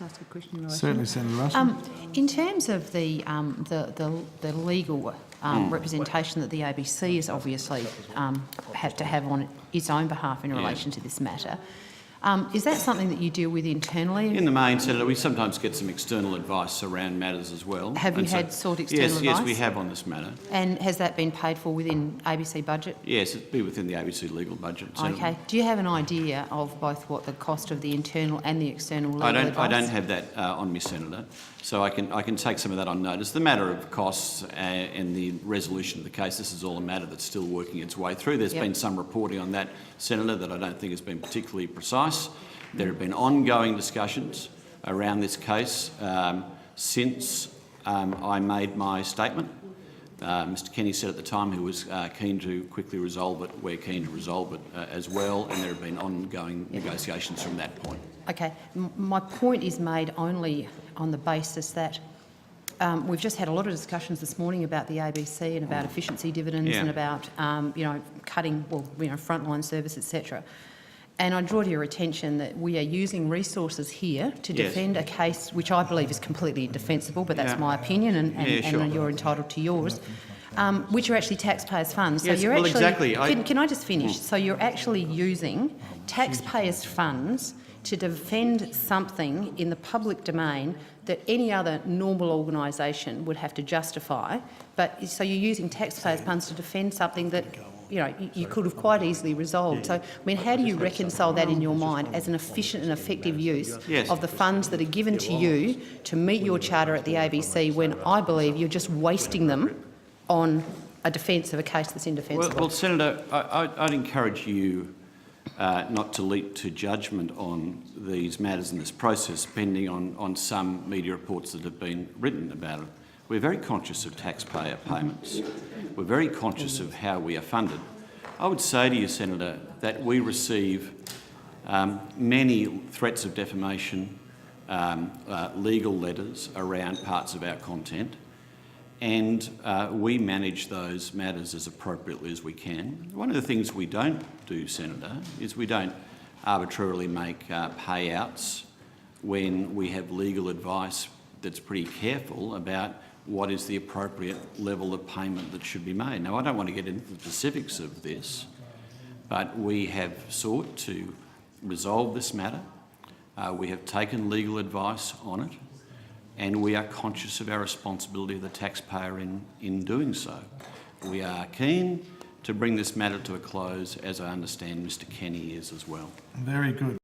ask a question in relation? Certainly, Senator Ruston. In terms of the legal representation that the ABC is obviously had to have on its own behalf in relation to this matter, is that something that you deal with internally? In the main, Senator, we sometimes get some external advice around matters as well. Have you sought external advice? Yes, we have on this matter. And has that been paid for within ABC budget? Yes, it'd be within the ABC legal budget, Senator. Okay. Do you have an idea of both what the cost of the internal and the external legal advice? I don't have that on me, Senator, so I can take some of that on notice. The matter of costs and the resolution of the case, this is all a matter that's still working its way through. There's been some reporting on that, Senator, that I don't think has been particularly precise. There have been ongoing discussions around this case since I made my statement. Mr Kenny said at the time he was keen to quickly resolve it. We're keen to resolve it as well, and there have been ongoing negotiations from that point. Okay. My point is made only on the basis that we've just had a lot of discussions this morning about the ABC and about efficiency dividends and about cutting frontline service, etc. And I draw to your attention that we are using resources here to defend a case which I believe is completely indefensible, but that's my opinion, and you're entitled to yours, which are actually taxpayers' funds. So you're actually, exactly. Can I just finish? So you're actually using taxpayers' funds to defend something in the public domain that any other normal organisation would have to justify. So you're using taxpayers' funds to defend something that you could have quite easily resolved. So, I mean, how do you reconcile that in your mind as an efficient and effective use of the funds that are given to you to meet your charter at the ABC when I believe you're just wasting them on a defence of a case that's indefensible? Well, Senator, I'd encourage you not to leap to judgment on these matters in this process, depending on some media reports that have been written about it. We're very conscious of taxpayer payments. We're very conscious of how we are funded. I would say to you, Senator, that we receive many threats of defamation, legal letters around parts of our content, and we manage those matters as appropriately as we can. One of the things we don't do, Senator, is we don't arbitrarily make payouts when we have legal advice that's pretty careful about what is the appropriate level of payment that should be made. Now, I don't want to get into the specifics of this, but we have sought to resolve this matter. We have taken legal advice on it, and we are conscious of our responsibility of the taxpayer in doing so. We are keen to bring this matter to a close, as I understand Mr Kenny is as well. Very good.